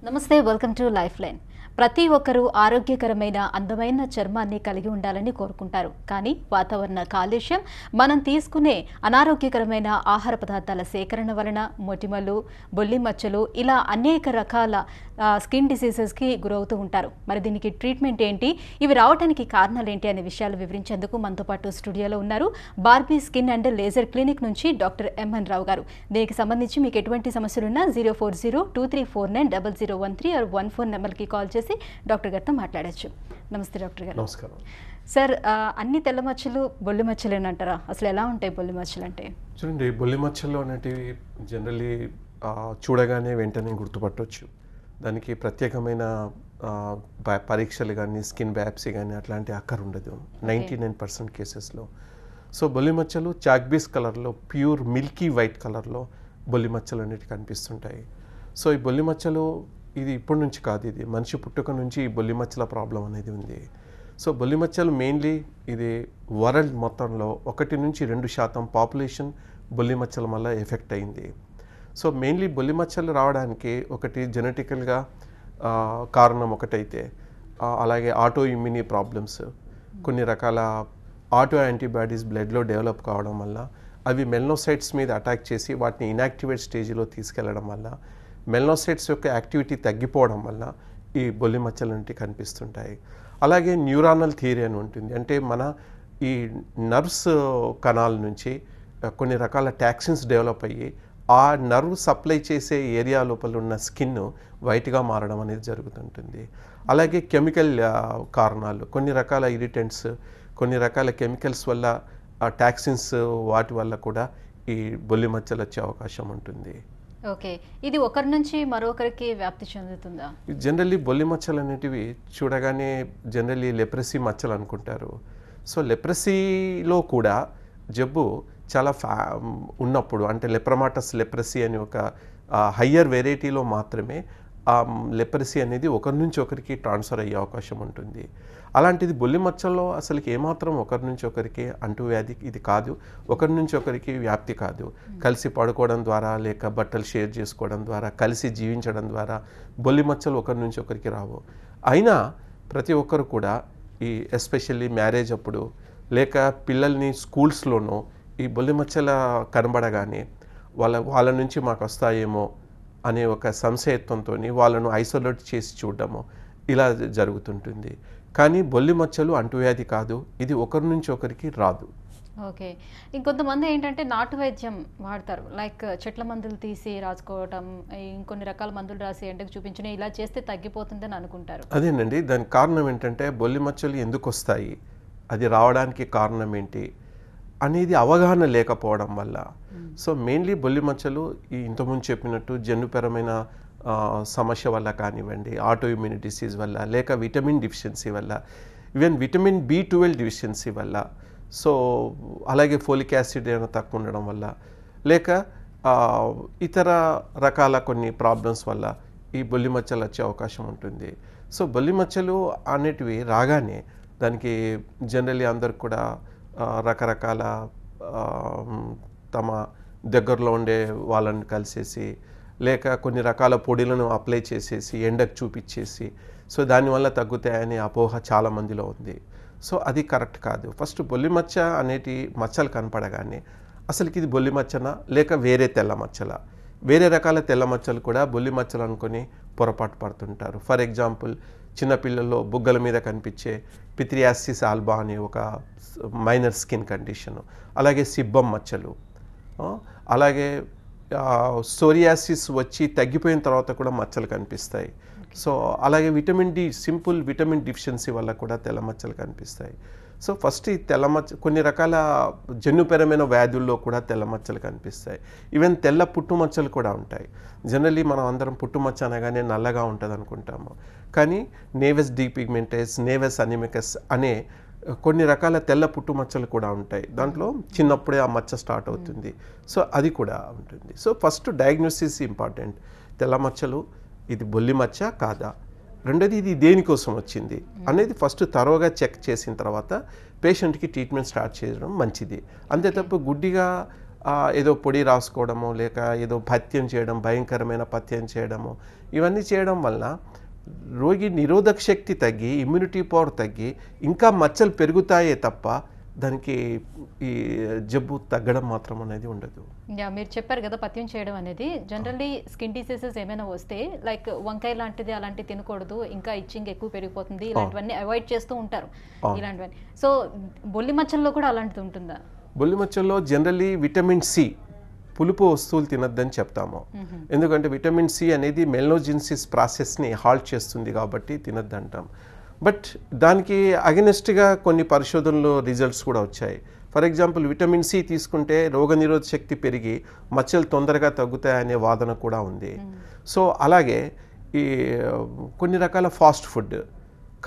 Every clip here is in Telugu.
నమస్తే వెల్కమ్ టు లైఫ్ లైన్. ప్రతి ఒక్కరూ ఆరోగ్యకరమైన అందమైన చర్మాన్ని కలిగి ఉండాలని కోరుకుంటారు. కానీ వాతావరణ కాలుష్యం, మనం తీసుకునే అనారోగ్యకరమైన ఆహార పదార్థాల సేకరణ వలన మొటిమలు, బొల్లి మచ్చలు ఇలా అనేక రకాల స్కిన్ డిసీజెస్కి గురవుతూ ఉంటారు. మరి దీనికి ట్రీట్మెంట్ ఏంటి, ఇవి రావడానికి కారణాలు ఏంటి అనే విషయాలు వివరించేందుకు మనతో పాటు స్టూడియోలో ఉన్నారు Barbie skin and laser clinic నుంచి డాక్టర్ ఎంఎన్ రావు గారు. దీనికి సంబంధించి మీకు ఎటువంటి సమస్యలున్నా 0402390013 ఆర్ 14 నెంబర్కి కాల్ చేసి డాక్టర్ గారితో మాట్లాడచ్చు. నమస్తే డాక్టర్ గారు. నమస్కారం సార్, అన్ని తెల్ల మచ్చలు బొల్లి మచ్చలేనంటారా? అసలు ఎలా ఉంటాయి బొల్లి మచ్చలు అంటే? చూడండి, బొల్లి మచ్చలు అనేటివి జనరలీ చూడగానే వెంటనే గుర్తుపట్టవచ్చు. దానికి ప్రత్యేకమైన పరీక్షలు కానీ స్కిన్ బయాప్సీ కానీ అట్లాంటి అక్కర ఉండదు 99% కేసెస్లో. సో బొల్లి మచ్చలు చాక్బీస్ కలర్లో, ప్యూర్ మిల్కీ వైట్ కలర్లో బొల్లి మచ్చలు అనేవి కనిపిస్తుంటాయి. సో ఈ బొల్లి మచ్చలు ఇది ఇప్పటి నుంచి కాదు, ఇది మనిషి పుట్టుక నుంచి ఈ బొల్లి మచ్చల ప్రాబ్లం అనేది ఉంది. సో బొల్లి మచ్చలు మెయిన్లీ ఇది వరల్డ్ మొత్తంలో 1-2% పాపులేషన్ బొల్లి మచ్చల వల్ల ఎఫెక్ట్ అయింది. సో మెయిన్లీ బొల్లి మచ్చలు రావడానికి ఒకటి జెనెటికల్గా కారణం ఒకటైతే, అలాగే ఆటో ఇమ్యూని ప్రాబ్లమ్స్, కొన్ని రకాల ఆటో యాంటీబాడీస్ బ్లడ్లో డెవలప్ కావడం వల్ల అవి మెలనోసైట్స్ మీద అటాక్ చేసి వాటిని ఇన్యాక్టివేట్ స్టేజ్లో తీసుకెళ్లడం వల్ల మెలనోసైట్స్ యొక్క యాక్టివిటీ తగ్గిపోవడం వల్ల ఈ బొల్లి మచ్చలు అనేవి కనిపిస్తుంటాయి. అలాగే న్యూరానల్ థియరీ అని ఉంటుంది. అంటే మన ఈ నర్వ్స్ కణాల నుంచి కొన్ని రకాల టాక్సిన్స్ డెవలప్ అయ్యి ఆ నర్వ్ సప్లై చేసే ఏరియా లోపల ఉన్న స్కిన్ వైట్గా మారడం అనేది జరుగుతుంటుంది. అలాగే కెమికల్ కారణాలు, కొన్ని రకాల ఇరిటెంట్స్, కొన్ని రకాల కెమికల్స్ వల్ల టాక్సిన్స్ వాటి వల్ల కూడా ఈ బొల్లి మచ్చలు వచ్చే అవకాశం ఉంటుంది. ఓకే, ఇది ఒకరి నుంచి మరొకరికి వ్యాప్తి చెందుతుందా? జనరల్లీ బొల్లి మచ్చలు అనేటివి చూడగానే జనరల్లీ లెప్రసీ మచ్చలు అనుకుంటారు. సో లెప్రసీలో కూడా జబ్బు చాలా ఉన్నప్పుడు, అంటే లెప్రమాటస్ లెప్రసీ అని ఒక హయ్యర్ వెరైటీలో మాత్రమే ఆ లెప్రసీ అనేది ఒకరి నుంచి ఒకరికి ట్రాన్స్ఫర్ అయ్యే అవకాశం ఉంటుంది. అలాంటిది బొల్లి మచ్చల్లో అసలుకి ఏమాత్రం ఒకరి నుంచి ఒకరికి అంటువ్యాధి ఇది కాదు, ఒకరి నుంచి ఒకరికి వ్యాప్తి కాదు. కలిసి పడుకోవడం ద్వారా, లేక బట్టలు షేర్ చేసుకోవడం ద్వారా, కలిసి జీవించడం ద్వారా బొల్లి మచ్చలు ఒకరి నుంచి ఒకరికి రావు. అయినా ప్రతి ఒక్కరు కూడా ఈ ఎస్పెషల్లీ మ్యారేజ్ అప్పుడు, లేక పిల్లల్ని స్కూల్స్లోనూ ఈ బొల్లి మచ్చల కనబడగానే వాళ్ళ నుంచి మాకు వస్తాయేమో అనే ఒక సంశయత్వంతో వాళ్ళను ఐసోలేట్ చేసి చూడడము ఇలా జరుగుతుంటుంది. కానీ బొల్లి మచ్చలు అంటువ్యాధి కాదు, ఇది ఒకరి నుంచి ఒకరికి రాదు. ఓకే, ఇంకొంతమంది ఏంటంటే నాటు వైద్యం వాడతారు, లైక్ చెట్ల మందులు తీసి రాసుకోవటం, ఇంకొన్ని రకాల మందులు రాసి ఎండకు చూపించిన, ఇలా చేస్తే తగ్గిపోతుందని అనుకుంటారు. అదేనండి, దానికి కారణం ఏంటంటే బొల్లి మచ్చలు ఎందుకు వస్తాయి, అది రావడానికి కారణం ఏంటి అనేది అవగాహన లేకపోవడం వల్ల. సో మెయిన్లీ బొల్లి మచ్చలు ఈ ఇంతకుముందు చెప్పినట్టు జన్యుపరమైన సమస్య వల్ల కానివ్వండి, ఆటో ఇమ్యూని డిసీజ్ వల్ల, లేక విటమిన్ డిఫిషియన్సీ వల్ల, ఈవెన్ విటమిన్ B12 డిఫిషియన్సీ వల్ల, సో అలాగే ఫోలిక్ యాసిడ్ ఏమైనా తక్కువ ఉండడం వల్ల, లేక ఇతర రకాల కొన్ని ప్రాబ్లమ్స్ వల్ల ఈ బొల్లి మచ్చలు వచ్చే అవకాశం ఉంటుంది. సో బొల్లి మచ్చలు అనేటివి రాగానే దానికి జనరల్లీ అందరు కూడా రకరకాల తమ దగ్గరలో ఉండే వాళ్ళని కలిసేసి, లేక కొన్ని రకాల పొడిలను అప్లై చేసేసి ఎండకు చూపించేసి, సో దానివల్ల తగ్గుతాయనే అపోహ చాలామందిలో ఉంది. సో అది కరెక్ట్ కాదు. ఫస్ట్ బొల్లి మచ్చ అనేటి మచ్చలు కనపడగానే అసలుకి ఇది బొల్లి మచ్చనా లేక వేరే తెల్ల మచ్చలా? వేరే రకాల తెల్ల మచ్చలు కూడా బొల్లి మచ్చలు అనుకొని పొరపాటు పడుతుంటారు. ఫర్ ఎగ్జాంపుల్, చిన్నపిల్లల్లో బుగ్గల మీద కనిపించే పిత్రియాసిస్ ఆల్బా అనే ఒక మైనర్ స్కిన్ కండిషను, అలాగే సిబ్బం మచ్చలు, అలాగే సోరియాసిస్ వచ్చి తగ్గిపోయిన తర్వాత కూడా మచ్చలు కనిపిస్తాయి. సో అలాగే సింపుల్ విటమిన్ డిఫిషియన్సీ వల్ల కూడా తెల్ల మచ్చలు కనిపిస్తాయి. సో ఫస్ట్ ఈ తెల్ల మచ్చ, కొన్ని రకాల జన్యుపరమైన వ్యాధుల్లో కూడా తెల్ల మచ్చలు కనిపిస్తాయి. ఈవెన్ తెల్ల పుట్టుమచ్చలు కూడా ఉంటాయి. జనరల్లీ మనం అందరం పుట్టుమచ్చ అనగానే నల్లగా ఉంటుంది అనుకుంటాము, కానీ నేవస్ డీపిగ్మెంటస్, నేవస్ అనిమికస్ అనే కొన్ని రకాల తెల్ల పుట్టుమచ్చలు కూడా ఉంటాయి. దాంట్లో చిన్నప్పుడే ఆ మచ్చ స్టార్ట్ అవుతుంది. సో అది కూడా ఉంటుంది. So first diagnosis important. తెల్ల మచ్చలు ఇది బొల్లి మచ్చ కాదా, రెండోది ఇది దేనికోసం వచ్చింది అనేది ఫస్ట్ తరోగా చెక్ చేసిన తర్వాత పేషెంట్కి ట్రీట్మెంట్ స్టార్ట్ చేయడం మంచిది. అంతే తప్ప గుడ్డిగా ఏదో పొడి రాసుకోవడము లేక ఏదో పథ్యం చేయడం, భయంకరమైన పథ్యం చేయడము, ఇవన్నీ చేయడం వల్ల రోగి నిరోధక శక్తి తగ్గి, ఇమ్యూనిటీ పవర్ తగ్గి ఇంకా మచ్చలు పెరుగుతాయే తప్ప దానికి ఈ జబ్బు తగ్గడం మాత్రం అనేది ఉండదు. మీరు చెప్పారు కదా పథ్యం చేయడం అనేది. జనరల్లీ స్కిన్ డిసీజెస్ ఏమైనా వస్తే లైక్ వంకాయ లాంటిది అలాంటివి తినకూడదు, ఇంకా ఇచ్చింగ్ ఎక్కువ పెరిగిపోతుంది, ఇలాంటివన్నీ అవాయిడ్ చేస్తూ ఉంటారు ఇలాంటివన్నీ. సో బొల్లి మచ్చల్లో కూడా అలాంటిది ఉంటుందా? బొల్లి మచ్చల్లో జనరల్లీ విటమిన్ సి, పులుపు వస్తువులు తినద్దని చెప్తాము. ఎందుకంటే విటమిన్ సి అనేది మెల్నోజెన్సిస్ ప్రాసెస్ని హాల్ట్ చేస్తుంది కాబట్టి తినద్దంటాం. బట్ దానికి అగెనిస్ట్గా కొన్ని పరిశోధనలు రిజల్ట్స్ కూడా వచ్చాయి. ఫర్ ఎగ్జాంపుల్ విటమిన్ సి తీసుకుంటే రోగనిరోధక శక్తి పెరిగి మచ్చలు తొందరగా తగ్గుతాయనే వాదన కూడా ఉంది. సో అలాగే ఈ కొన్ని రకాల fast food,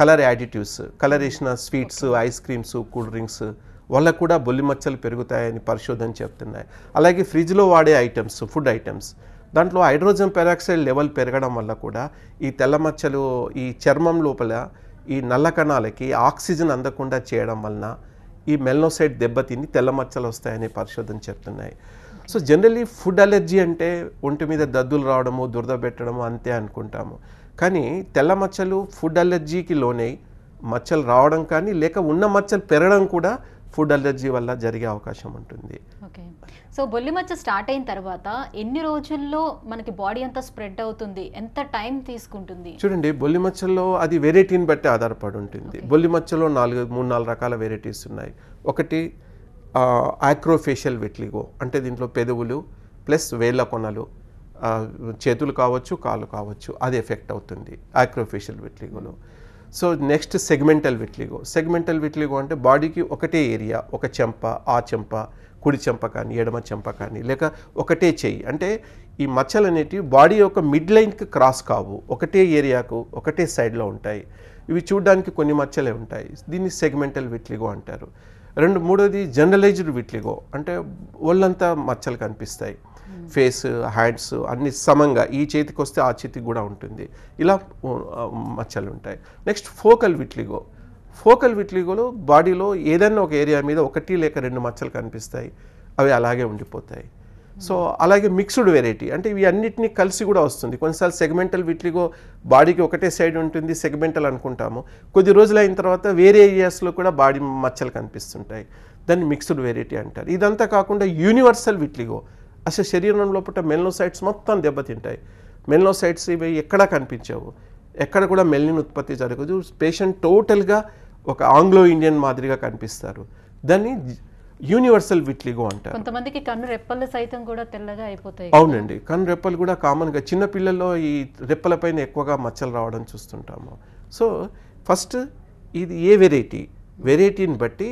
colour additives, colour వేసిన sweets, ice creams, cool drinks వల్ల కూడా బొల్లి మచ్చలు పెరుగుతాయని పరిశోధన చెప్తున్నాయి. అలాగే ఫ్రిడ్జ్లో వాడే ఐటమ్స్, ఫుడ్ ఐటమ్స్, దాంట్లో హైడ్రోజన్ పెరాక్సైడ్ లెవెల్ పెరగడం వల్ల కూడా ఈ తెల్ల మచ్చలు ఈ చర్మం లోపల ఈ నల్ల కణాలకి ఆక్సిజన్ అందకుండా చేయడం వలన ఈ మెల్నోసైట్ దెబ్బతిని తెల్ల మచ్చలు వస్తాయని పరిశోధన చెప్తున్నాయి. సో జనరల్లీ ఫుడ్ అలర్జీ అంటే ఒంటి మీద దద్దులు రావడము, దురద పెట్టడము అంతే అనుకుంటాము. కానీ తెల్ల మచ్చలు ఫుడ్ అలర్జీకి లోనై మచ్చలు రావడం కానీ లేక ఉన్న మచ్చలు పెరగడం కూడా ఫుడ్ అలర్జీ వల్ల జరిగే అవకాశం ఉంటుంది. ఓకే. సో బొల్లి మచ్చ స్టార్ట్ అయిన తర్వాత ఎన్ని రోజుల్లో మనకి బాడీ అంతా స్ప్రెడ్ అవుతుంది, ఎంత టైం తీసుకుంటుంది? చూడండి, బొల్లి మచ్చల్లో అది వెరైటీని బట్టి ఆధారపడి ఉంటుంది. బొల్లి మచ్చలో 3-4 రకాల వెరైటీస్ ఉన్నాయి. ఒకటి ఆక్రోఫేషియల్ విట్లిగో, అంటే దీంట్లో పెదవులు ప్లస్ వేళ్ళ కొనలు, చేతులు కావచ్చు, కాళ్ళు కావచ్చు, అది ఎఫెక్ట్ అవుతుంది ఆక్రోఫేషియల్ విట్లిగోలో. So next segmental vitiligo. Segmental vitiligo అంటే బాడీకి ఒకటే ఏరియా, ఒక చెంప, ఆ చెంప, కుడి చెంప కానీ ఎడమ చెంప కానీ లేక ఒకటే చెయ్యి, అంటే ఈ మచ్చలు అనేటివి బాడీ యొక్క మిడ్ లైన్కి క్రాస్ కావు, ఒకటే ఏరియాకు ఒకటే సైడ్లో ఉంటాయి. ఇవి చూడడానికి కొన్ని మచ్చలే ఉంటాయి. దీన్ని సెగ్మెంటల్ విట్లిగో అంటారు. మూడోది జనరలైజ్డ్ విట్లిగో, అంటే ఒళ్ళంతా మచ్చలు కనిపిస్తాయి, ఫేస్, హ్యాండ్స్ అన్ని సమంగా, ఈ చేతికి వస్తే ఆ చేతికి కూడా ఉంటుంది, ఇలా మచ్చలు ఉంటాయి. Next focal vitiligo. ఫోకల్ విట్లిగోలో బాడీలో ఏదైనా ఒక ఏరియా మీద 1 లేక 2 మచ్చలు కనిపిస్తాయి, అవి అలాగే ఉండిపోతాయి. సో అలాగే మిక్స్డ్ వెరైటీ, అంటే ఇవి అన్నిటినీ కలిసి కూడా వస్తుంది. కొన్నిసార్లు సెగ్మెంటల్ విట్లిగో బాడీకి ఒకటే సైడ్ ఉంటుంది, సెగ్మెంటల్ అనుకుంటాము, కొద్ది రోజులు అయిన తర్వాత వేరే ఏరియాస్లో కూడా బాడీ మచ్చలు కనిపిస్తుంటాయి, దాన్ని మిక్స్డ్ వెరైటీ అంటారు. ఇదంతా కాకుండా యూనివర్సల్ విట్లిగో, అసలు శరీరం లోపల మెల్నోసైట్స్ మొత్తం దెబ్బతింటాయి. మెల్నోసైట్స్ ఇవి ఎక్కడా కనిపించవు, ఎక్కడ కూడా మెల్నిన్ ఉత్పత్తి జరగదు, పేషెంట్ టోటల్గా ఒక ఆంగ్లో ఇండియన్ మాదిరిగా కనిపిస్తారు. దాన్ని యూనివర్సల్ విట్లిగో అంటారు. కొంతమందికి కన్ను రెప్పలు సైతం కూడా తెల్లగా అయిపోతాయి. అవునండి, కన్ను రెప్పలు కూడా కామన్గా చిన్నపిల్లల్లో ఈ రెప్పలపైన ఎక్కువగా మచ్చలు రావడం చూస్తుంటాము. సో ఫస్ట్ ఇది ఏ వెరైటీని బట్టి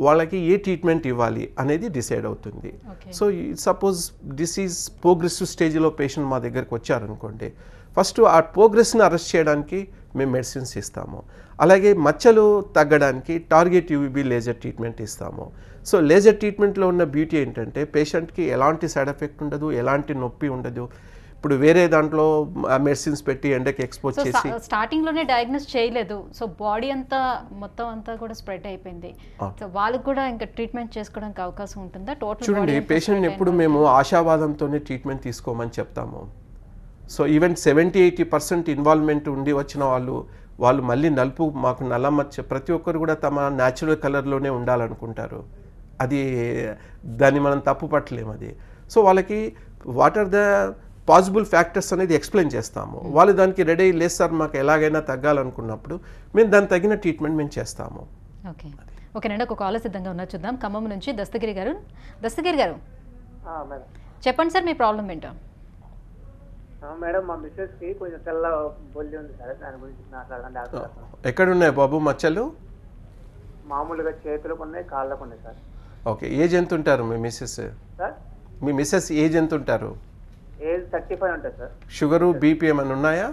వాళ్ళకి ఏ ట్రీట్మెంట్ ఇవ్వాలి అనేది డిసైడ్ అవుతుంది. సో సపోజ్ డిసీజ్ ప్రోగ్రెసివ్ స్టేజ్లో పేషెంట్ మా దగ్గరికి వచ్చారనుకోండి, ఫస్ట్ ఆ ప్రోగ్రెస్ని అరెస్ట్ చేయడానికి మేము మెడిసిన్స్ ఇస్తాము. అలాగే మచ్చలు తగ్గడానికి టార్గెట్ యూవీబీ లేజర్ ట్రీట్మెంట్ ఇస్తాము. సో లేజర్ ట్రీట్మెంట్లో ఉన్న బ్యూటీ ఏంటంటే పేషెంట్కి ఎలాంటి సైడ్ ఎఫెక్ట్ ఉండదు, ఎలాంటి నొప్పి ఉండదు. ఇప్పుడు వేరే దాంట్లో మెడిసిన్స్ పెట్టి ఎండకి ఎక్స్పోజ్ చేసి స్టార్టింగ్లోనే డయాగ్నోస్ చేయలేదు, సో బాడీ అంతా మొత్తం అంతా కూడా స్ప్రెడ్ అయిపోయింది. సో వాళ్ళకి కూడా ఇంకా ట్రీట్మెంట్ చేసుకోవడానికి అవకాశం ఉంటుందా? టోటల్ చూడండి, పేషెంట్ ఎప్పుడు మేము ఆశావాదంతోనే ట్రీట్మెంట్ తీసుకోమని చెప్తాము. సో ఈవెన్ 70-80% ఇన్వాల్వ్మెంట్ ఉండి వచ్చిన వాళ్ళు మళ్ళీ నలుపు, మాకు నల్ల మచ్చ, ప్రతి ఒక్కరు కూడా తమ న్యాచురల్ కలర్లోనే ఉండాలనుకుంటారు. అది దాన్ని మనం తప్పు పట్టలేము. అది సో వాళ్ళకి what are the possible factors అనేది ఎక్స్ప్లెయిన్ చేస్తాము. వాళ్ళు దానికి రెడీ లేదు సార్, మాకు ఎలాగైనా తగ్గాలనుకున్నప్పుడు మేము దానికి తగిన ట్రీట్మెంట్ మేము చేస్తాము. ఓకేనండి, ఒక కాల్ సిద్ధంగా ఉన్నా చూద్దాం. ఖమ్మం నుంచి దస్తగిరి గారు. దస్తగిరి గారు చెప్పండి సార్, మీ ప్రాబ్లం ఏంటో. మేడం, మా మిస్సెస్ కి కొంచెం తెల్ల బొల్లి ఉంది సార్, దాని గురించి మాట్లాడండి. ఎక్కడ ఉన్నాయి బాబు మచ్చలు? మామూలుగా చేతులకు ఉన్నాయి, కాళ్ళకు ఉన్నాయి సార్. ఓకే, ఏజ్ ఎంత ఉంటారు మీ మిస్సెస్? సార్ మీ మిస్సెస్ ఏజ్ ఎంత ఉంటారు? ఏజ్ 35 ఉంటుంది సార్. షుగరు, బీపీ ఏమైనా ఉన్నాయా?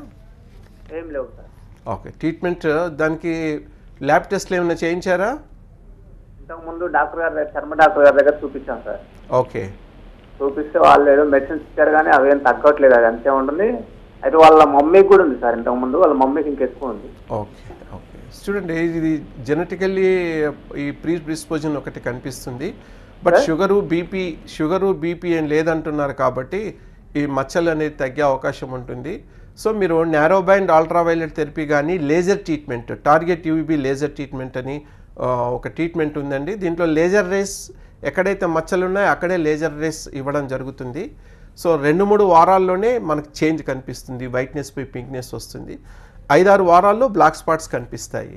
ఏం లేవు సార్. ఓకే, ట్రీట్మెంట్ దానికి ల్యాబ్ టెస్ట్లు ఏమైనా చేయించారా? ఇంతకుముందు డాక్టర్ గారి దగ్గర, చర్మ డాక్టర్ గారి దగ్గర చూపించాం సార్. ఓకే, చూపిస్తే వాళ్ళు ఏదో మెడిసిన్స్ ఇచ్చారు కానీ అవేం తగ్గట్లేదు, అది అంతే ఉంటుంది. అయితే వాళ్ళ మమ్మీకి కూడా ఉంది సార్, ఇంతకుముందు వాళ్ళ మమ్మీకి ఇంకెక్కువ ఉంది. ఓకే ఓకే, చూడండి, ఇది జెనెటికల్లీ ఈ ప్రీడిస్పోజన్ ఒకటి కనిపిస్తుంది. బట్ షుగరు బీపీ ఏం లేదంటున్నారు కాబట్టి ఈ మచ్చలు అనేది తగ్గే అవకాశం ఉంటుంది. సో మీరు నారో బ్యాండ్ అల్ట్రావైలెట్ థెరపీ కానీ laser treatment, target UVB laser treatment అని ఒక ట్రీట్మెంట్ ఉందండి. దీంట్లో లేజర్ రేస్ ఎక్కడైతే మచ్చలు ఉన్నాయో అక్కడే లేజర్ రేస్ ఇవ్వడం జరుగుతుంది. సో 2-3 వారాల్లోనే మనకు చేంజ్ కనిపిస్తుంది, వైట్నెస్ పై పింక్నెస్ వస్తుంది. 5-6 వారాల్లో బ్లాక్ స్పాట్స్ కనిపిస్తాయి.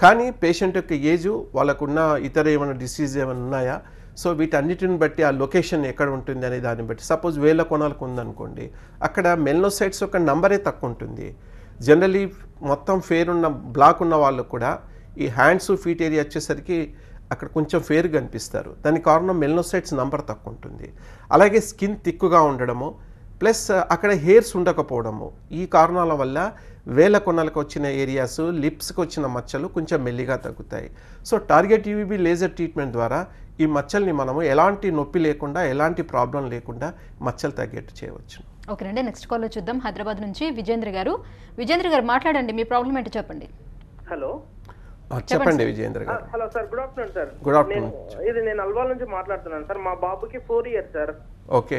కానీ పేషెంట్ యొక్క ఏజు, వాళ్ళకున్న ఇతర ఏమైనా డిసీజ్ ఏమైనా ఉన్నాయా, సో వీటన్నిటిని బట్టి ఆ లొకేషన్ ఎక్కడ ఉంటుంది అనే దాన్ని బట్టి, సపోజ్ వేల కొనాలకు ఉందనుకోండి, అక్కడ మెల్నోసైట్స్ యొక్క నంబరే తక్కువ ఉంటుంది. జనరలీ మొత్తం ఫేర్ ఉన్న బ్లాక్ ఉన్న వాళ్ళు కూడా ఈ హ్యాండ్స్ ఫీట్ ఏరియా వచ్చేసరికి అక్కడ కొంచెం ఫేర్ కనిపిస్తారు. దానికి కారణం మెల్నోసైట్స్ నంబర్ తక్కువ ఉంటుంది. అలాగే స్కిన్ థిక్గా ఉండడము, ప్లస్ అక్కడ హెయిర్స్ ఉండకపోవడము, ఈ కారణాల వల్ల వేల కొనలకు వచ్చిన ఏరియాస్, లిప్స్కి వచ్చిన మచ్చలు కొంచెం మెల్లిగా తగ్గుతాయి. So target UVB laser treatment ద్వారా ఈ మచ్చల్ని మనము ఎలాంటి నొప్పి లేకుండా, ఎలాంటి ప్రాబ్లం లేకుండా మచ్చలు తగ్గేట్టు చేయవచ్చు. ఓకేనండి, నెక్స్ట్ కాల్లో చూద్దాం. హైదరాబాద్ నుంచి విజేంద్ర గారు. విజేంద్ర గారు మాట్లాడండి, మీ ప్రాబ్లం ఏంటో చెప్పండి. హలో చెప్పండి విజేంద్ర గారు. Hello sir, good afternoon sir. Good afternoon. నేను అల్వాల్ నుంచి మాట్లాడుతున్నాను సార్. మా బాబుకి 4 years సార్. ఓకే.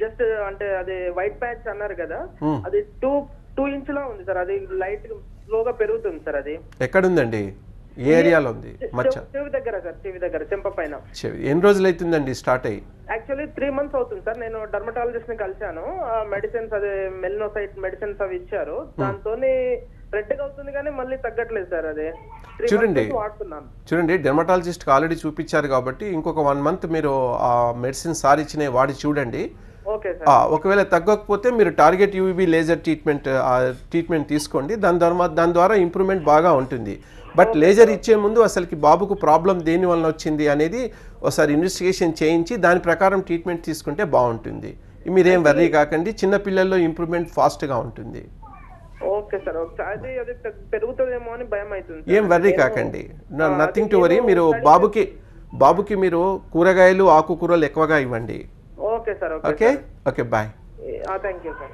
జస్ట్ అంటే అది వైట్ ప్యాచ్ అన్నారు కదా, అది 2 ఇంచులా ఉంది సార్. అది లైట్ స్లోగా పెరుగుతుంది సార్. అది ఎక్కడుందండి, ఏ ఏరియాలో ఉంది మచ్చ? చెవి దగ్గర సార్, చెవి దగ్గర, చెంప పైన. ఎన్ని రోజులు అవుతుందండి స్టార్ట్ అయ్యి? యాక్చువల్లీ 3 months అవుతుంది సార్. నేను డర్మటాలజిస్ట్ ని కలిశాను. మెడిసిన్స్, అదే మెల్నోసైట్ మెడిసిన్స్ అవి ఇచ్చారు. దాంతో రెడ్గా అవుతుంది కానీ మళ్ళీ తగ్గట్లేదు సార్. అదే చూడండి డెర్మటాలజిస్ట్కి ఆల్రెడీ చూపించారు కాబట్టి ఇంకొక 1 month మీరు ఆ మెడిసిన్ సార్ ఇచ్చినవి వాడి చూడండి. ఒకవేళ తగ్గకపోతే మీరు టార్గెట్ యూవీబీ లేజర్ ట్రీట్మెంట్ తీసుకోండి. దాని ద్వారా ఇంప్రూవ్మెంట్ బాగా ఉంటుంది. బట్ లేజర్ ఇచ్చే ముందు అసలుకి బాబుకు ప్రాబ్లం దేని వలన వచ్చింది అనేది ఒకసారి ఇన్వెస్టిగేషన్ చేయించి దాని ప్రకారం ట్రీట్మెంట్ తీసుకుంటే బాగుంటుంది. మీరేం వర్రీ కాకండి, చిన్న పిల్లల్లో ఇంప్రూవ్మెంట్ ఫాస్ట్గా ఉంటుంది. Okay sir. అది పెరుగుతుందేమో అని భయం అవుతుంది. ఏం వర్రీ కాకండి, నథింగ్ టు వరీ. మీరు బాబుకి మీరు కూరగాయలు, ఆకుకూరలు ఎక్కువగా ఇవ్వండి. Okay sir. Okay okay, bye. Thank you sir.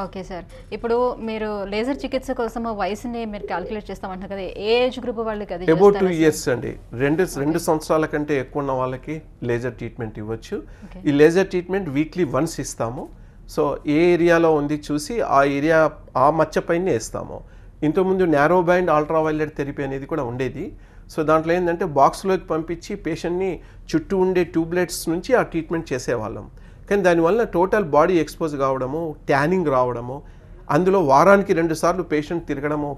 Okay sir, ఇప్పుడు మీరు లేజర్ చికిత్స కోసం వయసుని మీరు క్యాలిక్యులేట్ చేస్తామంటారు కదా, ఏ ఏజ్ గ్రూప్ వాళ్ళకి? అది అబౌట్ 2 years అండి. 2 సంవత్సరాల కంటే ఎక్కువ ఉన్న వాళ్ళకి లేజర్ ట్రీట్మెంట్ ఇవ్వచ్చు. ఈ లేజర్ ట్రీట్మెంట్ వీక్లీ వన్స్ ఇస్తాము. సో ఏ ఏరియాలో ఉంది చూసి ఆ ఏరియా, ఆ మచ్చ పైన వేస్తాము. ఇంతకుముందు నారో బ్యాండ్ అల్ట్రావైలెట్ థెరపీ అనేది కూడా ఉండేది. సో దాంట్లో ఏంటంటే బాక్స్లోకి పంపించి పేషెంట్ని చుట్టూ ఉండే ట్యూబ్లెట్స్ నుంచి ఆ ట్రీట్మెంట్ చేసేవాళ్ళం. కానీ దానివల్ల టోటల్ బాడీ ఎక్స్పోజ్ కావడము, ట్యానింగ్ రావడము, అందులో వారానికి 2 సార్లు పేషెంట్ తిరగడము,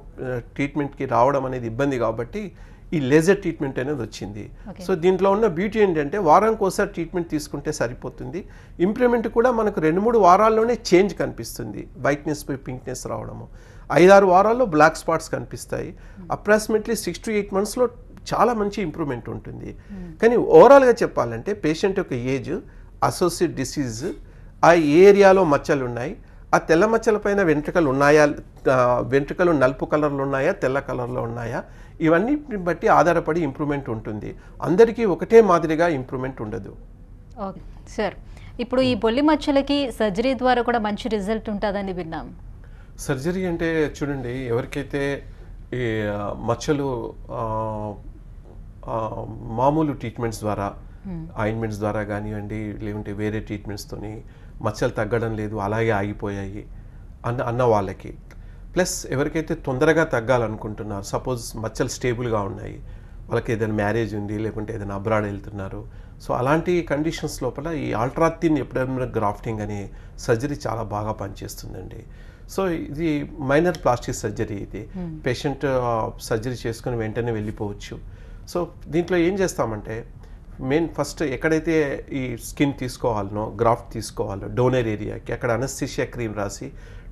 ట్రీట్మెంట్కి రావడం అనేది ఇబ్బంది కాబట్టి ఈ లేజర్ ట్రీట్మెంట్ అనేది వచ్చింది. సో దీంట్లో ఉన్న బ్యూటీ ఏంటంటే వారానికి ఒకసారి ట్రీట్మెంట్ తీసుకుంటే సరిపోతుంది. ఇంప్రూవ్మెంట్ కూడా మనకు 2-3 వారాల్లోనే చేంజ్ కనిపిస్తుంది. వైట్నెస్ పై పింక్నెస్ రావడము, 5-6 వారాల్లో బ్లాక్ స్పాట్స్ కనిపిస్తాయి. అప్రాక్సిమేట్లీ 6 to 8 monthsలో చాలా మంచి ఇంప్రూవ్మెంట్ ఉంటుంది. కానీ ఓవరాల్గా చెప్పాలంటే పేషెంట్ యొక్క ఏజ్, అసోసియేట్ డిసీజ్, ఆ ఏరియాలో మచ్చలు ఉన్నాయి, ఆ తెల్ల మచ్చల పైన వెంట్రుకలు ఉన్నాయా, వెంట్రుకలు నలుపు కలర్లో ఉన్నాయా, తెల్ల కలర్లో ఉన్నాయా, ఇవన్నీ బట్టి ఆధారపడి ఇంప్రూవ్మెంట్ ఉంటుంది. అందరికీ ఒకటే మాదిరిగా ఇంప్రూవ్మెంట్ ఉండదు. ఓకే సార్, ఇప్పుడు ఈ బొల్లి మచ్చలకి సర్జరీ ద్వారా కూడా మంచి రిజల్ట్ ఉంటుందని విన్నాం. సర్జరీ అంటే చూడండి, ఎవరికైతే ఈ మచ్చలు మామూలు ట్రీట్మెంట్స్ ద్వారా, ఆయింట్మెంట్స్ ద్వారా కానివ్వండి, లేకుంటే వేరే ట్రీట్మెంట్స్తోని మచ్చలు తగ్గడం లేదు, అలాగే ఆగిపోయాయి అన్న వాళ్ళకి, ప్లస్ ఎవరికైతే తొందరగా తగ్గాలనుకుంటున్నారు, సపోజ్ మచ్చలు స్టేబుల్గా ఉన్నాయి, వాళ్ళకి ఏదైనా మ్యారేజ్ ఉంది, లేకుంటే ఏదైనా అబ్రాడ్ వెళ్తున్నారు, సో అలాంటి కండిషన్స్ లోపల ఈ అల్ట్రాథిన్ ఎపిడర్మల్ గ్రాఫ్టింగ్ అనే సర్జరీ చాలా బాగా పనిచేస్తుందండి. సో ఇది మైనర్ ప్లాస్టిక్ సర్జరీ. ఇది పేషెంట్ సర్జరీ చేసుకుని వెంటనే వెళ్ళిపోవచ్చు. సో దీంట్లో ఏం చేస్తామంటే ఫస్ట్ ఎక్కడైతే ఈ స్కిన్ తీసుకోవాలనో, గ్రాఫ్ట్ తీసుకోవాలో డోనర్ ఏరియాకి అక్కడ అనస్థీషియా క్రీమ్ రాసి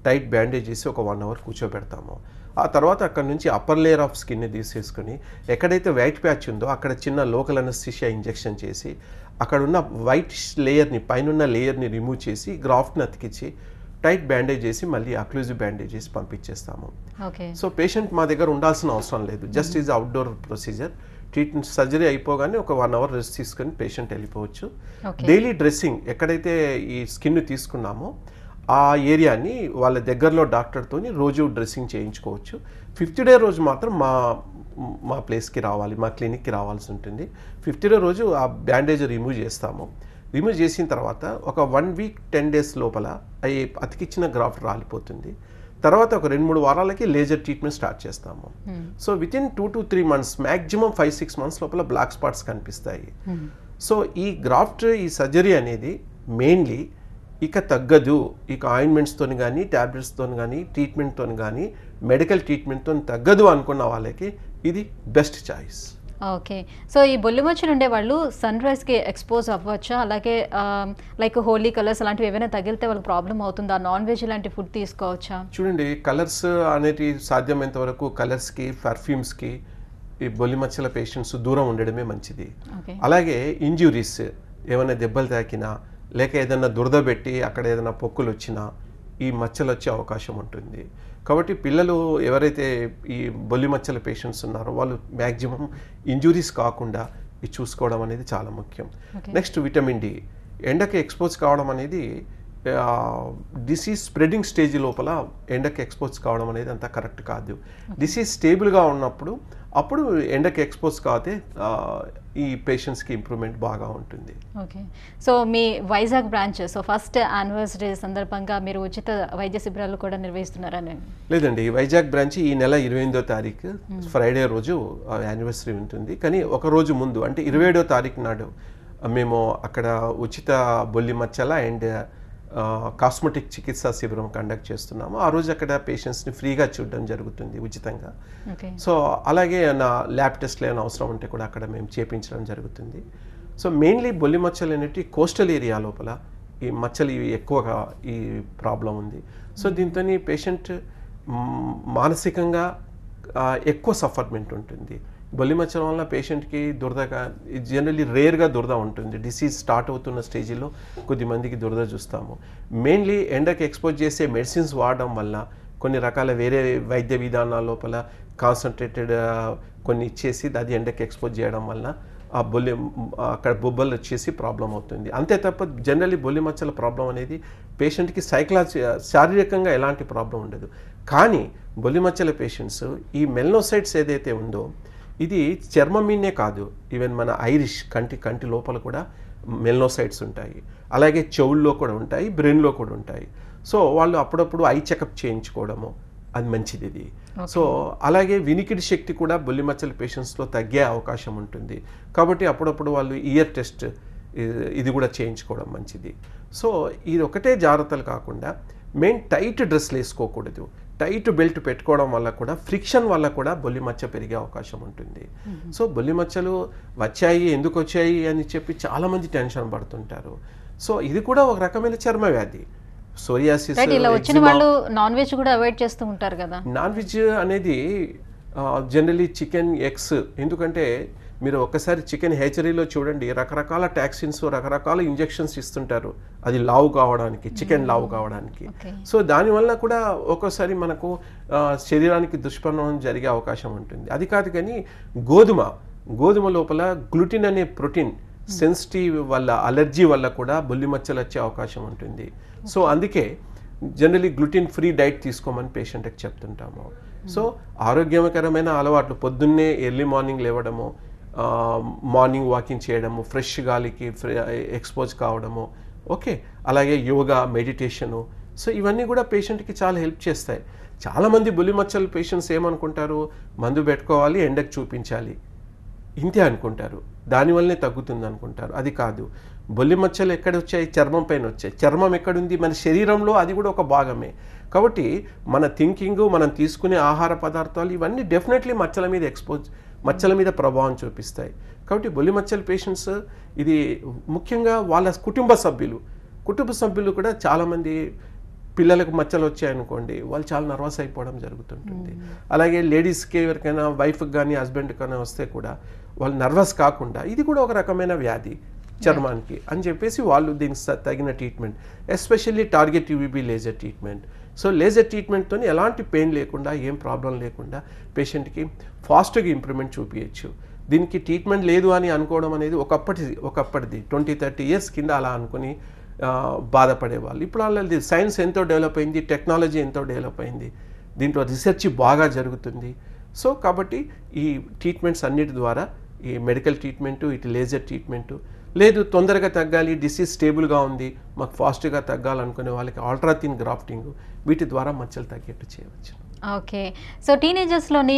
టైట్ బ్యాండేజ్ చేసి ఒక 1 hour కూర్చోబెడతాము. ఆ తర్వాత అక్కడ నుంచి అప్పర్ లేయర్ ఆఫ్ స్కిన్ని తీసేసుకొని ఎక్కడైతే వైట్ ప్యాచ్ ఉందో అక్కడ చిన్న లోకల్ అనస్థీషియా ఇంజెక్షన్ చేసి అక్కడ ఉన్న వైట్ లేయర్ని, పైన లేయర్ని రిమూవ్ చేసి గ్రాఫ్ట్ని అతికించి టైట్ బ్యాండేజ్ చేసి మళ్ళీ అక్లూజివ్ బ్యాండేజ్ చేసి పంపించేస్తాము. సో పేషెంట్ మా దగ్గర ఉండాల్సిన అవసరం లేదు, just is outdoor procedure. Treatment surgery అయిపోగానే ఒక 1 hour రెస్ట్ తీసుకొని పేషెంట్ వెళ్ళిపోవచ్చు. డైలీ డ్రెస్సింగ్ ఎక్కడైతే ఈ స్కిన్ తీసుకున్నామో ఆ ఏరియాని వాళ్ళ దగ్గరలో డాక్టర్తో రోజు డ్రెస్సింగ్ చేయించుకోవచ్చు. 5th day రోజు మాత్రం మా మా ప్లేస్కి రావాలి, మా క్లినిక్కి రావాల్సి ఉంటుంది. 50వ రోజు ఆ బ్యాండేజ్ రిమూవ్ చేస్తాము. రిమూవ్ చేసిన తర్వాత ఒక 1 వీక్ 10 డేస్ లోపల అతికిచ్చిన గ్రాఫ్ట్ రాలిపోతుంది. తర్వాత ఒక 2-3 వారాలకి లేజర్ ట్రీట్మెంట్ స్టార్ట్ చేస్తాము. So within 2 to 3 months, maximum 5-6 months లోపల బ్లాక్ స్పాట్స్ కనిపిస్తాయి. సో ఈ గ్రాఫ్ట్, ఈ సర్జరీ అనేది మెయిన్లీ ఇక తగ్గదు, ఇక ఆయింట్మెంట్స్తో కానీ ట్యాబ్లెట్స్తో కానీ ట్రీట్మెంట్తో కానీ మెడికల్ ట్రీట్మెంట్తో తగ్గదు అనుకున్న వాళ్ళకి ఇది బెస్ట్ చాయిస్. ఓకే. సో ఈ బొల్లిమచ్చలు ఉండే వాళ్ళు సన్ రైజ్కి ఎక్స్పోజ్ అవ్వచ్చా? అలాగే లైక్ హోలీ కలర్స్ అలాంటివి ఏమైనా తగిలితే వాళ్ళకి ప్రాబ్లం అవుతుందా? నాన్ వెజ్ లాంటి ఫుడ్ తీసుకోవచ్చా? చూడండి, కలర్స్ అనేవి సాధ్యమైనంత వరకు కలర్స్కి, పర్ఫ్యూమ్స్కి ఈ బొల్లిమచ్చల పేషెంట్స్ దూరం ఉండడమే మంచిది. అలాగే ఇంజ్యూరీస్, ఏమైనా దెబ్బలు తాకినా లేక ఏదైనా దురద పెట్టి అక్కడ ఏదైనా పొక్కులు వచ్చినా ఈ మచ్చలు వచ్చే అవకాశం ఉంటుంది. కాబట్టి పిల్లలు ఎవరైతే ఈ బొల్లి మచ్చల పేషెంట్స్ ఉన్నారో వాళ్ళు మ్యాక్సిమం ఇంజురీస్ కాకుండా ఇది చూసుకోవడం అనేది చాలా ముఖ్యం. Next vitamin D. ఎండకి ఎక్స్పోజ్ కావడం అనేది డిసీజ్ స్ప్రెడింగ్ స్టేజ్ లోపల ఎండకి ఎక్స్పోజ్ కావడం అనేది అంత కరెక్ట్ కాదు. డిసీజ్ స్టేబుల్గా ఉన్నప్పుడు అప్పుడు ఎండకి ఎక్స్పోజ్ కాతే ఈ పేషెంట్స్కి ఇంప్రూవ్మెంట్ బాగా ఉంటుంది. ఓకే. సో మీ వైజాగ్ బ్రాంచ్ ఫస్ట్ యానివర్సరీ సందర్భంగా మీరు ఉచిత వైద్య శిబిరాలు కూడా నిర్వహిస్తున్నారని? లేదండి, వైజాగ్ బ్రాంచ్ ఈ నెల 28వ తారీఖు ఫ్రైడే రోజు యానివర్సరీ ఉంటుంది. కానీ ఒక రోజు ముందు అంటే 27వ తారీఖు నాడు మేము అక్కడ ఉచిత బొల్లి మచ్చల అండ్ కాస్మెటిక్ చికిత్సా శిబిరం కండక్ట్ చేస్తున్నాము. ఆ రోజు అక్కడ పేషెంట్స్ని ఫ్రీగా చూడడం జరుగుతుంది ఉచితంగా. సో అలాగే నా ల్యాబ్ టెస్ట్లు ఏమైనా అవసరం ఉంటే కూడా అక్కడ మేము చేయించడం జరుగుతుంది. సో మెయిన్లీ బొల్లి మచ్చలు అనేవి కోస్టల్ ఏరియా లోపల ఈ మచ్చలు ఇవి ఎక్కువగా ఈ ప్రాబ్లం ఉంది. సో దీంతో పేషెంట్ మానసికంగా ఎక్కువ సఫర్మెంట్ ఉంటుంది. బొల్లి మచ్చల వల్ల పేషెంట్కి దురదగా, జనరల్లీ రేర్గా దురద ఉంటుంది. డిసీజ్ స్టార్ట్ అవుతున్న స్టేజ్లో కొద్దిమందికి దురద చూస్తాము. మెయిన్లీ ఎండకి ఎక్స్పోజ్ చేసే మెడిసిన్స్ వాడడం వల్ల, కొన్ని రకాల వేరే వైద్య విధానాల లోపల కాన్సన్ట్రేటెడ్ కొన్ని ఇచ్చేసి అది ఎండకి ఎక్స్పోజ్ చేయడం వల్ల ఆ అక్కడ బొబ్బలు వచ్చేసి ప్రాబ్లం అవుతుంది. అంతే తప్ప జనరల్లీ బొల్లి మచ్చల ప్రాబ్లం అనేది పేషెంట్కి శారీరకంగా ఎలాంటి ప్రాబ్లం ఉండదు. కానీ బొల్లి మచ్చల పేషెంట్స్ ఈ మెలనోసైట్స్ ఏదైతే ఉందో ఇది చర్మం మీదనే కాదు, ఈవెన్ మన ఐరిష్ కంటి లోపల కూడా మెలనోసైట్స్ ఉంటాయి. అలాగే చెవుల్లో కూడా ఉంటాయి, బ్రెయిన్లో కూడా ఉంటాయి. సో వాళ్ళు అప్పుడప్పుడు ఐ చెకప్ చేయించుకోవడము అది మంచిది ఇది. సో అలాగే వినికిడి శక్తి కూడా బొల్లి మచ్చల పేషెంట్స్లో తగ్గే అవకాశం ఉంటుంది. కాబట్టి అప్పుడప్పుడు వాళ్ళు ఇయర్ టెస్ట్ ఇది కూడా చేయించుకోవడం మంచిది. సో ఇది ఒకటే జాగ్రత్తలు కాకుండా మెయిన్ టైట్ డ్రెస్లు వేసుకోకూడదు. టైట్ బెల్ట్ పెట్టుకోవడం వల్ల కూడా ఫ్రిక్షన్ వల్ల కూడా బొల్లి మచ్చ పెరిగే అవకాశం ఉంటుంది. సో బొల్లి మచ్చలు వచ్చాయి, ఎందుకు వచ్చాయి అని చెప్పి చాలామంది టెన్షన్ పడుతుంటారు. సో ఇది కూడా ఒక రకమైన చర్మ వ్యాధి. సోరియాసిస్. ఇలా వచ్చిన వాళ్ళు నాన్ వెజ్ కూడా అవాయిడ్ చేస్తూ ఉంటారు కదా. నాన్ వెజ్ అనేది జనరలీ చికెన్, ఎగ్స్. ఎందుకంటే మీరు ఒక్కసారి చికెన్ హేచరీలో చూడండి, రకరకాల టాక్సిన్స్, రకరకాల ఇంజెక్షన్స్ ఇస్తుంటారు అది లావు కావడానికి, చికెన్ లావు కావడానికి. సో దానివల్ల కూడా ఒక్కోసారి మనకు శరీరానికి దుష్పరిణామం జరిగే అవకాశం ఉంటుంది. అది కాదు కానీ గోధుమ లోపల గ్లూటిన్ అనే ప్రోటీన్ సెన్సిటివ్ వల్ల, అలర్జీ వల్ల కూడా బొల్లి మచ్చలు వచ్చే అవకాశం ఉంటుంది. సో అందుకే జనరలీ గ్లూటిన్ ఫ్రీ డైట్ తీసుకోమని పేషెంట్కి చెప్తుంటాము. సో ఆరోగ్యకరమైన అలవాట్లు, పొద్దున్నే ఎర్లీ మార్నింగ్ లేవడము, మార్నింగ్ వాకింగ్ చేయడము, ఫ్రెష్ గాలికి ఎక్స్పోజ్ కావడము, ఓకే, అలాగే యోగా, మెడిటేషను. సో ఇవన్నీ కూడా పేషెంట్కి చాలా హెల్ప్ చేస్తాయి. చాలామంది బొల్లి మచ్చల పేషెంట్స్ ఏమనుకుంటారు, మందు పెట్టుకోవాలి, ఎండకు చూపించాలి, ఇంతే అనుకుంటారు, దానివల్లనే తగ్గుతుంది అనుకుంటారు. అది కాదు. బొల్లి మచ్చలు ఎక్కడ వచ్చాయి? చర్మం పైన వచ్చాయి. చర్మం ఎక్కడుంది? మన శరీరంలో, అది కూడా ఒక భాగమే. కాబట్టి మన థింకింగ్, మనం తీసుకునే ఆహార పదార్థాలు ఇవన్నీ డెఫినెట్లీ మచ్చల మీద ప్రభావం చూపిస్తాయి. కాబట్టి బొల్లి మచ్చల పేషెంట్స్ ఇది ముఖ్యంగా వాళ్ళ కుటుంబ సభ్యులు కూడా చాలామంది పిల్లలకు మచ్చలు వచ్చాయనుకోండి, వాళ్ళు చాలా నర్వస్ అయిపోవడం జరుగుతుంటుంది. అలాగే లేడీస్కి ఎవరికైనా వైఫ్కి కానీ హస్బెండ్కి కానీ వస్తే కూడా వాళ్ళు నర్వస్ కాకుండా, ఇది కూడా ఒక రకమైన వ్యాధి చర్మానికి అని చెప్పేసి వాళ్ళు దీనికి తగిన treatment, especially target UVB laser treatment. So laser ట్రీట్మెంట్తో ఎలాంటి పెయిన్ లేకుండా, ఏం ప్రాబ్లం లేకుండా పేషెంట్కి ఫాస్ట్గా ఇంప్రూవ్మెంట్ చూపించచ్చు. దీనికి ట్రీట్మెంట్ లేదు అని అనుకోవడం అనేది ఒకప్పటిది 20-30 years కింద అలా అనుకుని బాధపడేవాళ్ళు. ఇప్పుడు వాళ్ళది సైన్స్ ఎంతో డెవలప్ అయింది, టెక్నాలజీ ఎంతో డెవలప్ అయింది, దీంట్లో రీసెర్చ్ బాగా జరుగుతుంది. సో కాబట్టి ఈ ట్రీట్మెంట్స్ అన్నిటి ద్వారా ఈ మెడికల్ ట్రీట్మెంటు, ఇటు లేజర్ ట్రీట్మెంటు, లేదు తొందరగా తగ్గాలి, డిసీజ్ స్టేబుల్గా ఉంది, మాకు ఫాస్ట్గా తగ్గాలనుకునే వాళ్ళకి అల్ట్రాథిన్ గ్రాఫ్టింగ్, వీటి ద్వారా మచ్చలు తగ్గేట్టు చేయవచ్చు. ఓకే. సో టీనేజర్స్లోని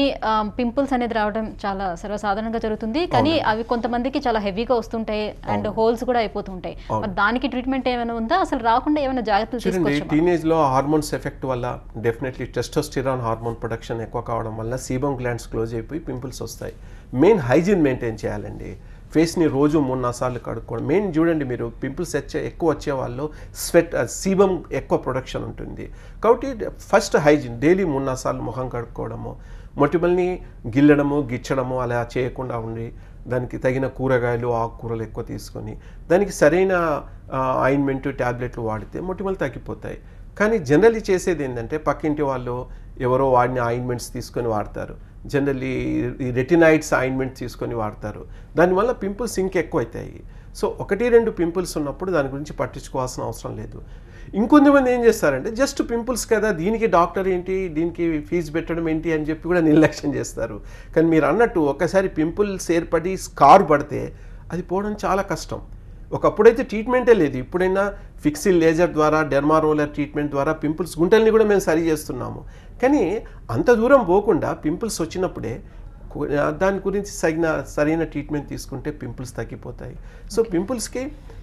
పింపుల్స్ అనేది రావడం చాలా సర్వసాధారణంగా జరుగుతుంది, కానీ అవి కొంతమందికి చాలా హెవీగా వస్తుంటాయి అండ్ హోల్స్ కూడా అయిపోతుంటాయి. మరి దానికి ట్రీట్మెంట్ ఏమైనా ఉందా, అసలు రాకుండా ఏమైనా జాగ్రత్తలు తీసుకోవచ్చా? టీనేజ్లో హార్మోన్స్ ఎఫెక్ట్ వల్ల డెఫినెట్లీ టెస్టోస్టిరాన్ హార్మోన్ ప్రొడక్షన్ ఎక్కువ కావడం వల్ల సీబమ్ గ్లాండ్స్ క్లోజ్ అయిపోయి పింపుల్స్ వస్తాయి. మెయిన్ హైజీన్ మెయింటైన్ చేయాలండి. ఫేస్ని రోజు 3-4 సార్లు కడుక్కోవడం మెయిన్. చూడండి, మీరు పింపుల్స్ ఎక్కువ వచ్చే వాళ్ళు సీబమ్ ఎక్కువ ప్రొడక్షన్ ఉంటుంది కాబట్టి ఫస్ట్ హైజీన్, డైలీ 3-4 సార్లు ముఖం కడుక్కోవడము, మొటిమల్ని గిల్లడము, గిచ్చడము అలా చేయకుండా ఉండి, దానికి తగిన కూరగాయలు, ఆకుకూరలు ఎక్కువ తీసుకొని, దానికి సరైన ఆయింట్మెంట్, ట్యాబ్లెట్లు వాడితే మొటిమలు తగ్గిపోతాయి. కానీ జనరల్లీ చేసేది ఏంటంటే పక్కింటి వాళ్ళు ఎవరో వాడిన ఆయింట్మెంట్స్ తీసుకొని వాడతారు. జనరల్లీ ఈ రెటినాయిడ్స్ ఆయింట్మెంట్ తీసుకొని వాడతారు. దానివల్ల పింపుల్స్ ఇంకెక్కువ అవుతాయి. సో 1-2 పింపుల్స్ ఉన్నప్పుడు దాని గురించి పట్టించుకోవాల్సిన అవసరం లేదు. ఇంకొంతమంది ఏం చేస్తారంటే జస్ట్ పింపుల్స్ కదా, దీనికి డాక్టర్ ఏంటి, దీనికి ఫీజు పెట్టడం ఏంటి అని చెప్పి కూడా నిర్లక్ష్యం చేస్తారు. కానీ మీరు అన్నట్టు ఒకసారి పింపుల్స్ ఏర్పడి స్కార్ పడితే అది పోవడం చాలా కష్టం. ఒకప్పుడైతే ట్రీట్మెంటే లేదు, ఇప్పుడైనా ఫిక్సిల్ లేజర్ ద్వారా, డెర్మారోలర్ ట్రీట్మెంట్ ద్వారా పింపుల్స్ గుంటల్ని కూడా మేము సరి చేస్తున్నాము. కానీ అంత దూరం పోకుండా పింపుల్స్ వచ్చినప్పుడే దాని గురించి సరైన ట్రీట్మెంట్ తీసుకుంటే పింపుల్స్ తగ్గిపోతాయి. సో పింపుల్స్కి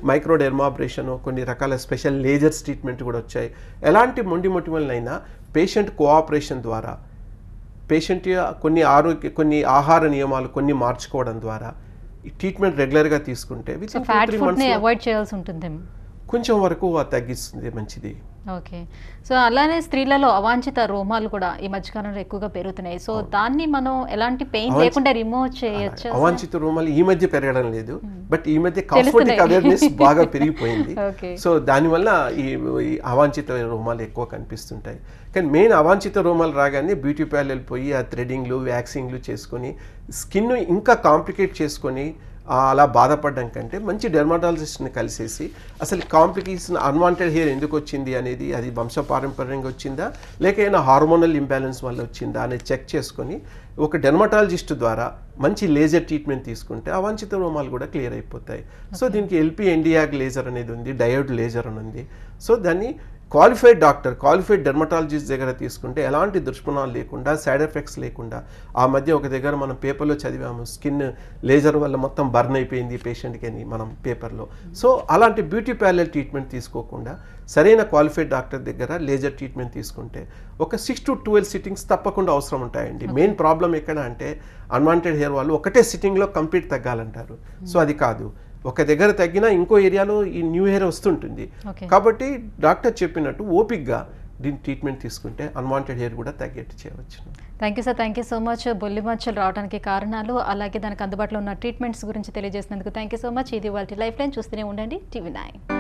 మైక్రోడెర్మాబ్రేషన్, కొన్ని రకాల స్పెషల్ లేజర్స్ ట్రీట్మెంట్ కూడా వచ్చాయి. ఎలాంటి మొటిమలైనా పేషెంట్ కోఆపరేషన్ ద్వారా, పేషెంట్ కొన్ని ఆహార నియమాలు కొన్ని మార్చుకోవడం ద్వారా ఈ ట్రీట్మెంట్ రెగ్యులర్గా తీసుకుంటే అవాయిడ్ చేయాల్సి ఉంటుంది, కొంచెం వరకు తగ్గిస్తుంది, మంచిది. ఓకే. సో అలానే స్త్రీలలో అవాంఛిత రోమాలు కూడా ఈ మధ్యకాలంలో ఎక్కువగా పెరుగుతున్నాయి. సో దాన్ని మనం ఎలాంటి పెయిన్ లేకుండా రిమూవ్ చేయొచ్చు? అవాంఛిత రోమాలు ఈ మధ్య పెరగడం లేదు, బట్ ఈ మధ్య కాస్మెటిక్ అవేర్నెస్ బాగా పెరిగిపోయింది. సో దానివల్ల ఈ అవాంఛిత రోమాలు ఎక్కువ కనిపిస్తుంటాయి. కానీ మెయిన్ అవాంఛిత రోమాలు రాగానే బ్యూటీ పార్లర్ పోయి ఆ థ్రెడింగ్లు, వ్యాక్సింగ్లు చేసుకొని స్కిన్ ఇంకా కాంప్లికేట్ చేసుకొని అలా బాధపడడం కంటే మంచి డెర్మటాలజిస్ట్ని కలిసేసి అసలు కాంప్లికేషన్, అన్వాంటెడ్ హెయిర్ ఎందుకు వచ్చింది అనేది, అది వంశపారంపర్యంగా వచ్చిందా లేక ఏమైనా హార్మోనల్ ఇంబ్యాలెన్స్ వల్ల వచ్చిందా అనేది చెక్ చేసుకొని ఒక డెర్మటాలజిస్ట్ ద్వారా మంచి లేజర్ ట్రీట్మెంట్ తీసుకుంటే అవాంఛిత రోమాలు కూడా క్లియర్ అయిపోతాయి. సో దీనికి ఎల్పిఎన్డియాగ్ లేజర్ అనేది ఉంది, డయోడ్ లేజర్ అని ఉంది. సో దాన్ని క్వాలిఫైడ్ డాక్టర్, క్వాలిఫైడ్ డెర్మటాలజిస్ట్ దగ్గర తీసుకుంటే ఎలాంటి దుష్పరిణామాలు లేకుండా, సైడ్ ఎఫెక్ట్స్ లేకుండా. ఆ మధ్య ఒక దగ్గర మనం పేపర్లో చదివాము, స్కిన్ లేజర్ వల్ల మొత్తం బర్న్ అయిపోయింది పేషెంట్కి అని మనం పేపర్లో. సో అలాంటి బ్యూటీ పార్లర్ ట్రీట్మెంట్ తీసుకోకుండా సరైన క్వాలిఫైడ్ డాక్టర్ దగ్గర లేజర్ ట్రీట్మెంట్ తీసుకుంటే ఒక 6 to 12 సిట్టింగ్స్ తప్పకుండా అవసరం ఉంటాయండి. మెయిన్ ప్రాబ్లం ఎక్కడ అంటే అన్వాంటెడ్ హెయిర్ వాళ్ళు ఒకటే సిట్టింగ్లో కంప్లీట్ తగ్గాలంటారు. సో అది కాదు, ఒక దగ్గర తగ్గినా ఇంకో ఏరియాలో ఈ న్యూ హెయిర్ వస్తుంటుంది. కాబట్టి డాక్టర్ చెప్పినట్టు ఓపిక్గా దీని ట్రీట్మెంట్ తీసుకుంటే అన్వాంటెడ్ హెయిర్ కూడా తగ్గేట్టు చేయవచ్చు. Thank you sir, thank you so much. బొల్లి మచ్చలు రావడానికి కారణాలు, అలాగే దానికి అందుబాటులో ఉన్న ట్రీట్మెంట్స్ గురించి తెలియజేసినందుకు థ్యాంక్ యూ సో మచ్. ఇది వాళ్ళ లైఫ్ లైన్. చూస్తూనే ఉండండి TV9.